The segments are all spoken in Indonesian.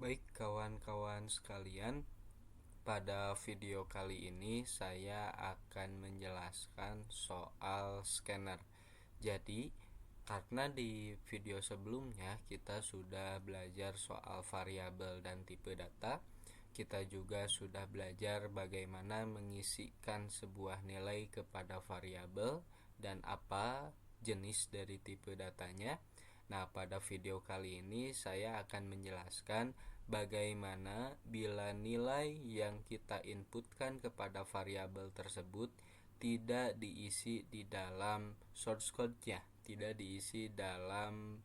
Baik kawan-kawan sekalian, pada video kali ini saya akan menjelaskan soal scanner. Jadi, karena di video sebelumnya kita sudah belajar soal variabel dan tipe data, kita juga sudah belajar bagaimana mengisikan sebuah nilai kepada variabel dan apa jenis dari tipe datanya. Nah, pada video kali ini saya akan menjelaskan bagaimana bila nilai yang kita inputkan kepada variabel tersebut tidak diisi di dalam source code-nya, tidak diisi dalam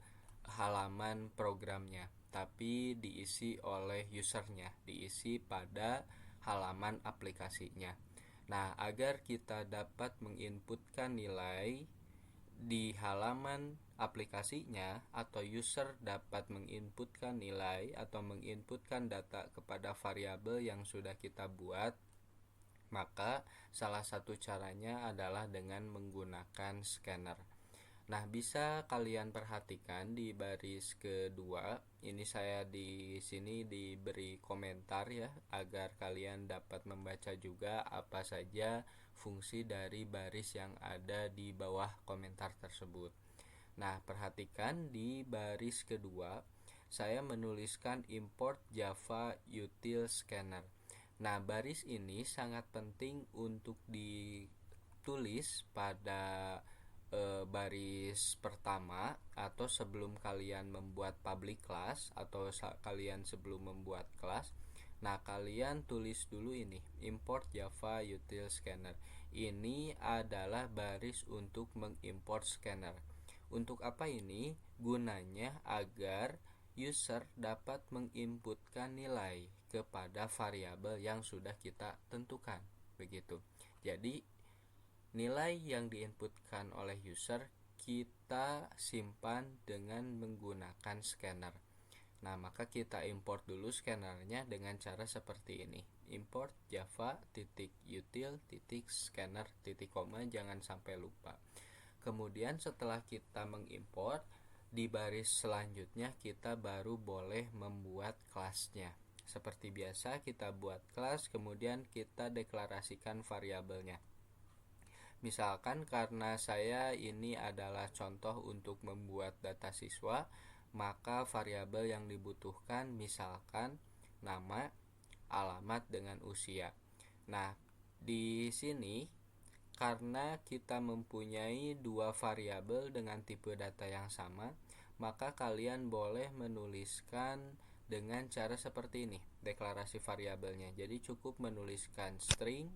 halaman programnya, tapi diisi oleh usernya, diisi pada halaman aplikasinya. Nah, agar kita dapat menginputkan nilai di halaman aplikasinya atau user dapat menginputkan nilai atau menginputkan data kepada variabel yang sudah kita buat, maka salah satu caranya adalah dengan menggunakan scanner. Nah, bisa kalian perhatikan di baris kedua, ini saya di sini diberi komentar ya, agar kalian dapat membaca juga apa saja fungsi dari baris yang ada di bawah komentar tersebut. Nah, perhatikan di baris kedua, saya menuliskan import Java util scanner. Nah, baris ini sangat penting untuk ditulis pada baris pertama atau sebelum kalian membuat public class atau kalian sebelum membuat kelas. Nah, kalian tulis dulu ini, import Java util scanner. Ini adalah baris untuk mengimport scanner. Untuk apa ini? Gunanya agar user dapat menginputkan nilai kepada variabel yang sudah kita tentukan. Begitu. Jadi, nilai yang diinputkan oleh user kita simpan dengan menggunakan scanner. Nah, maka kita import dulu scannernya dengan cara seperti ini. Import java.util.scanner, koma, jangan sampai lupa. Kemudian setelah kita mengimport, di baris selanjutnya kita baru boleh membuat kelasnya. Seperti biasa kita buat kelas, kemudian kita deklarasikan variabelnya. Misalkan karena saya ini adalah contoh untuk membuat data siswa, maka variabel yang dibutuhkan misalkan nama, alamat dengan usia. Nah, di sini karena kita mempunyai dua variabel dengan tipe data yang sama, maka kalian boleh menuliskan dengan cara seperti ini, deklarasi variabelnya. Jadi cukup menuliskan string,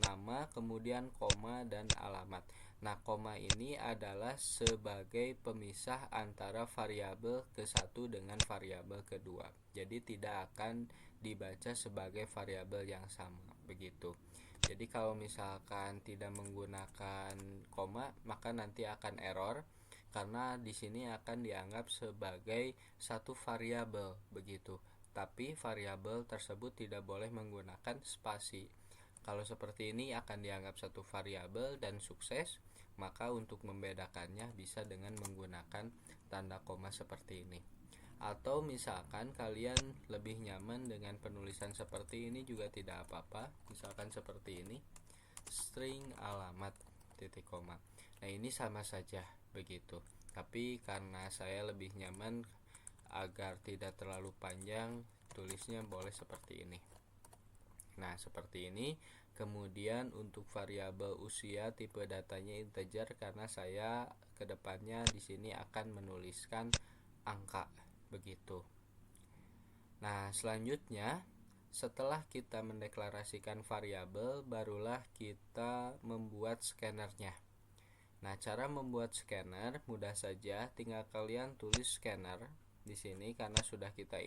nama, kemudian koma dan alamat. Nah, koma ini adalah sebagai pemisah antara variabel ke-1 dengan variabel kedua. Jadi tidak akan dibaca sebagai variabel yang sama, begitu. Jadi kalau misalkan tidak menggunakan koma, maka nanti akan error karena di sini akan dianggap sebagai satu variabel, begitu. Tapi variabel tersebut tidak boleh menggunakan spasi. Kalau seperti ini akan dianggap satu variabel dan sukses, maka untuk membedakannya bisa dengan menggunakan tanda koma seperti ini. Atau misalkan kalian lebih nyaman dengan penulisan seperti ini juga tidak apa-apa. Misalkan seperti ini, string alamat titik koma. Nah, ini sama saja begitu. Tapi karena saya lebih nyaman agar tidak terlalu panjang, tulisnya boleh seperti ini. Nah, seperti ini. Kemudian untuk variabel usia tipe datanya integer karena saya kedepannya di sini akan menuliskan angka, begitu. Nah, selanjutnya setelah kita mendeklarasikan variabel, barulah kita membuat scannernya. Nah, cara membuat scanner mudah saja, tinggal kalian tulis scanner di sini karena sudah kita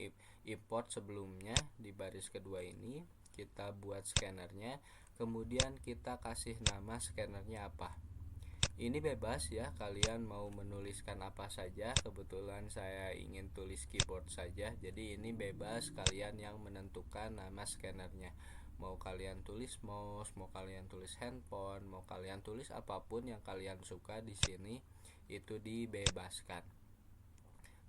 import sebelumnya di baris kedua ini. Kita buat scannernya, kemudian kita kasih nama scannernya apa. Ini bebas ya, kalian mau menuliskan apa saja. Kebetulan saya ingin tulis keyboard saja, jadi ini bebas, kalian yang menentukan nama scannernya. Mau kalian tulis mouse, mau kalian tulis handphone, mau kalian tulis apapun yang kalian suka di sini, itu dibebaskan.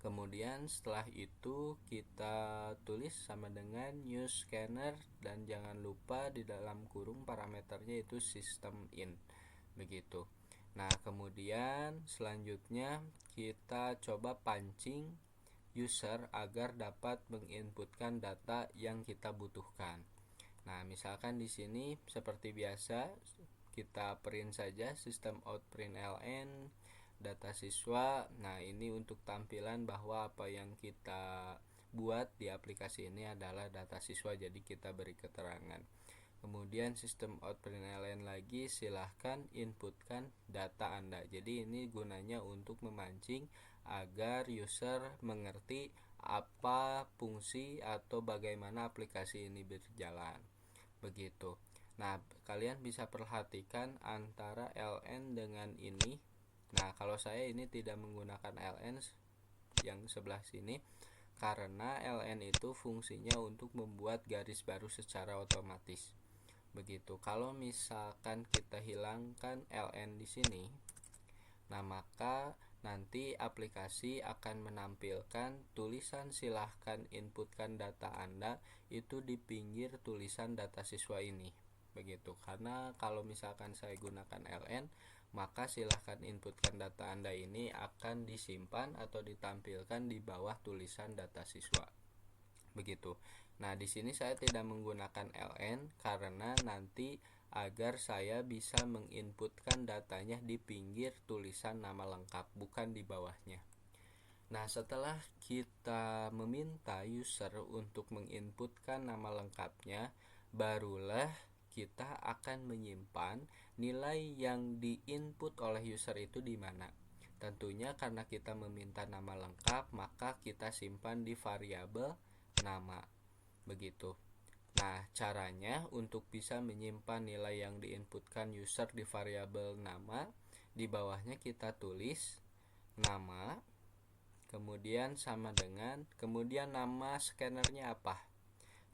Kemudian setelah itu kita tulis sama dengan new scanner, dan jangan lupa di dalam kurung parameternya itu system in, begitu. Nah, kemudian selanjutnya kita coba pancing user agar dapat menginputkan data yang kita butuhkan. Nah, misalkan di sini seperti biasa kita print saja system out print ln data siswa. Nah, ini untuk tampilan bahwa apa yang kita buat di aplikasi ini adalah data siswa, jadi kita beri keterangan. Kemudian sistem out println lagi, silahkan inputkan data Anda. Jadi ini gunanya untuk memancing agar user mengerti apa fungsi atau bagaimana aplikasi ini berjalan, begitu. Nah, kalian bisa perhatikan antara ln dengan ini. Nah, kalau saya ini tidak menggunakan ln yang sebelah sini, karena ln itu fungsinya untuk membuat garis baru secara otomatis, begitu. Kalau misalkan kita hilangkan ln di sini, nah maka nanti aplikasi akan menampilkan tulisan silahkan inputkan data Anda itu di pinggir tulisan data siswa ini, begitu. Karena kalau misalkan saya gunakan ln, maka silahkan inputkan data Anda ini akan disimpan atau ditampilkan di bawah tulisan data siswa, begitu. Nah, di sini saya tidak menggunakan ln karena nanti agar saya bisa menginputkan datanya di pinggir tulisan nama lengkap, bukan di bawahnya. Nah, setelah kita meminta user untuk menginputkan nama lengkapnya, barulah kita akan menyimpan nilai yang diinput oleh user itu di mana. Tentunya karena kita meminta nama lengkap, maka kita simpan di variabel nama, begitu. Nah, caranya untuk bisa menyimpan nilai yang diinputkan user di variabel nama, di bawahnya kita tulis nama, kemudian sama dengan, kemudian nama scannernya apa.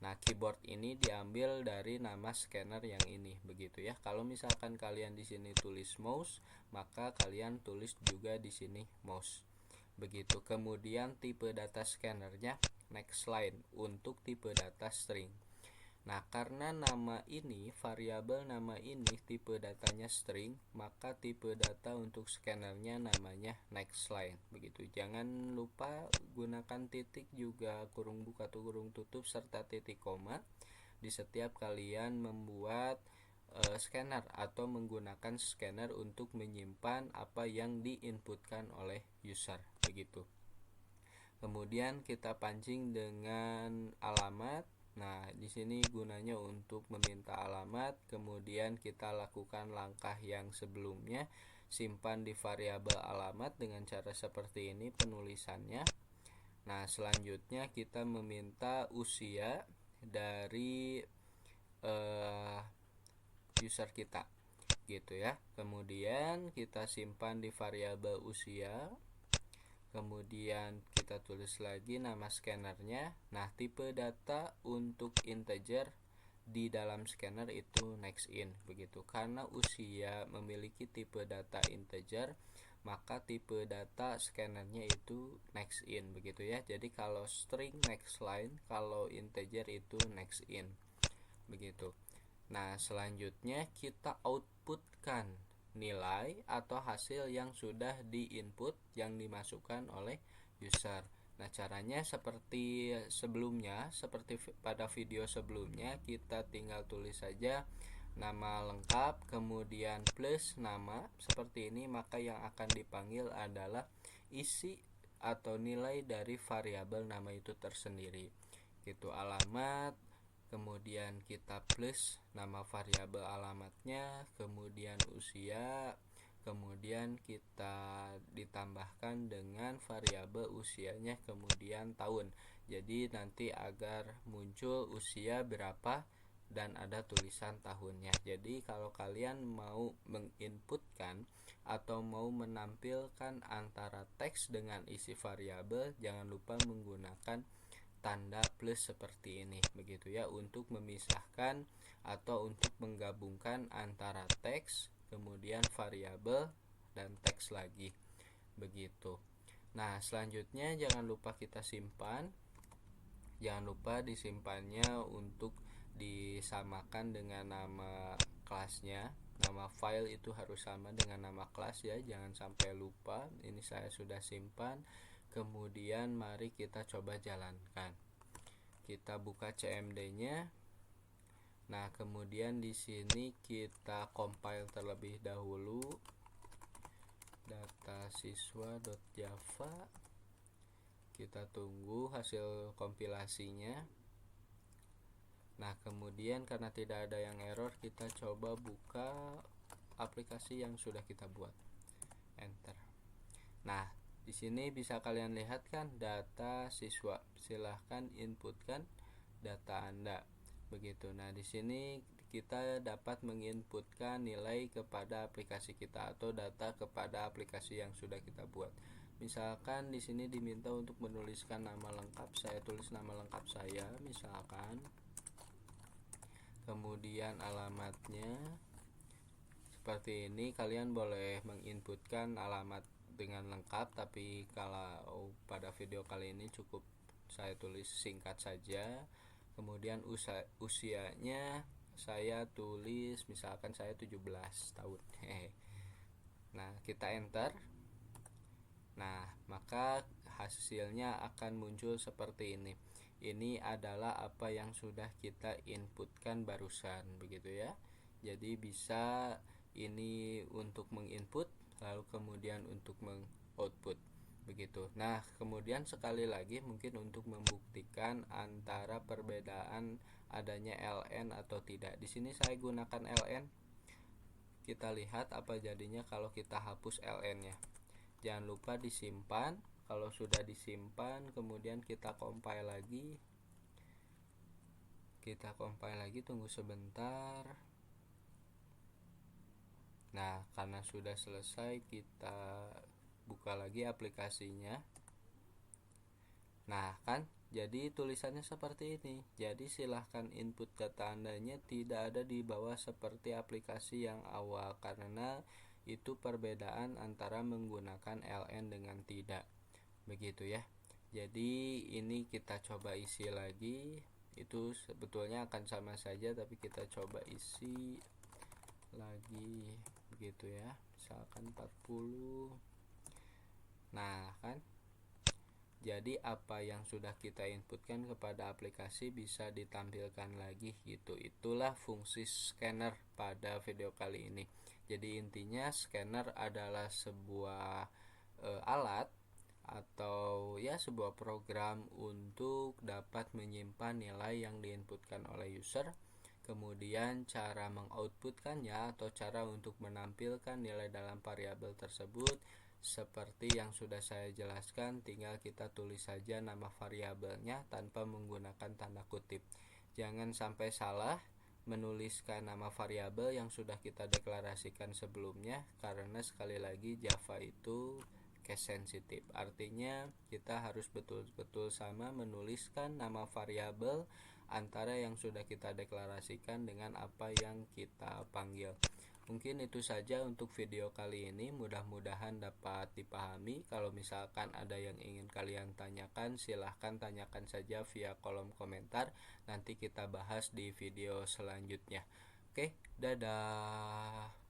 Nah, keyboard ini diambil dari nama scanner yang ini, begitu ya. Kalau misalkan kalian di sini tulis mouse, maka kalian tulis juga di sini mouse, begitu. Kemudian tipe data scannernya next line untuk tipe data string. Nah, karena nama ini, variabel nama ini tipe datanya string, maka tipe data untuk scannernya namanya next line, begitu. Jangan lupa gunakan titik, juga kurung buka atau kurung tutup, serta titik koma di setiap kalian membuat scanner atau menggunakan scanner untuk menyimpan apa yang diinputkan oleh user, begitu. Kemudian kita pancing dengan alamat. Nah, di sini gunanya untuk meminta alamat, kemudian kita lakukan langkah yang sebelumnya, simpan di variabel alamat dengan cara seperti ini penulisannya. Nah, selanjutnya kita meminta usia dari user kita, gitu ya. Kemudian kita simpan di variabel usia. Kemudian kita tulis lagi nama scannernya. Nah, tipe data untuk integer di dalam scanner itu next in, begitu. Karena usia memiliki tipe data integer, maka tipe data scannernya itu next in, begitu ya. Jadi kalau string next line, kalau integer itu next in, begitu. Nah, selanjutnya kita outputkan nilai atau hasil yang sudah diinput, yang dimasukkan oleh user. Nah, caranya seperti sebelumnya, seperti pada video sebelumnya, kita tinggal tulis saja nama lengkap, kemudian plus nama seperti ini, maka yang akan dipanggil adalah isi atau nilai dari variabel nama itu tersendiri. Itu alamat, kemudian kita plus nama variabel alamatnya, kemudian usia, kemudian kita ditambahkan dengan variabel usianya, kemudian tahun. Jadi nanti agar muncul usia berapa dan ada tulisan tahunnya. Jadi kalau kalian mau menginputkan atau mau menampilkan antara teks dengan isi variabel, jangan lupa menggunakan tanda plus seperti ini, begitu ya, untuk memisahkan atau untuk menggabungkan antara teks, kemudian variabel dan teks lagi, begitu. Nah, selanjutnya jangan lupa kita simpan. Jangan lupa disimpannya untuk disamakan dengan nama kelasnya. Nama file itu harus sama dengan nama kelas ya, jangan sampai lupa. Ini saya sudah simpan. Kemudian mari kita coba jalankan. Kita buka CMD-nya. Nah, kemudian di sini kita compile terlebih dahulu datasiswa.java. Kita tunggu hasil kompilasinya. Nah, kemudian karena tidak ada yang error, kita coba buka aplikasi yang sudah kita buat. Enter. Nah, di sini bisa kalian lihat kan data siswa. Silahkan inputkan data Anda. Begitu. Nah, di sini kita dapat menginputkan nilai kepada aplikasi kita atau data kepada aplikasi yang sudah kita buat. Misalkan di sini diminta untuk menuliskan nama lengkap, saya tulis nama lengkap saya misalkan. Kemudian alamatnya seperti ini, kalian boleh menginputkan alamat dengan lengkap, tapi kalau pada video kali ini cukup saya tulis singkat saja. Kemudian usianya saya tulis misalkan saya 17 tahun. Nah, kita enter. Nah, maka hasilnya akan muncul seperti ini. Ini adalah apa yang sudah kita inputkan barusan, begitu ya. Jadi bisa ini untuk menginput, lalu kemudian untuk mengoutput, begitu. Nah, kemudian sekali lagi mungkin untuk membuktikan antara perbedaan adanya ln atau tidak. Di sini saya gunakan ln. Kita lihat apa jadinya kalau kita hapus ln-nya. Jangan lupa disimpan. Kalau sudah disimpan, kemudian kita compile lagi. Tunggu sebentar. Nah, karena sudah selesai, kita buka lagi aplikasinya. Nah, kan jadi tulisannya seperti ini. Jadi silahkan input data Andanya tidak ada di bawah seperti aplikasi yang awal, karena itu perbedaan antara menggunakan ln dengan tidak, begitu ya. Jadi ini kita coba isi lagi. Itu sebetulnya akan sama saja, tapi kita coba isi lagi, begitu ya. Misalkan 40. Nah, kan jadi apa yang sudah kita inputkan kepada aplikasi bisa ditampilkan lagi gitu. Itulah fungsi scanner pada video kali ini. Jadi intinya scanner adalah sebuah alat atau ya sebuah program untuk dapat menyimpan nilai yang diinputkan oleh user. Kemudian cara mengoutputkannya atau cara untuk menampilkan nilai dalam variabel tersebut seperti yang sudah saya jelaskan, tinggal kita tulis saja nama variabelnya tanpa menggunakan tanda kutip. Jangan sampai salah menuliskan nama variabel yang sudah kita deklarasikan sebelumnya, karena sekali lagi Java itu case sensitive. Artinya kita harus betul-betul sama menuliskan nama variabel antara yang sudah kita deklarasikan dengan apa yang kita panggil. Mungkin itu saja untuk video kali ini, mudah-mudahan dapat dipahami. Kalau misalkan ada yang ingin kalian tanyakan, silahkan tanyakan saja via kolom komentar. Nanti kita bahas di video selanjutnya. Oke, dadah.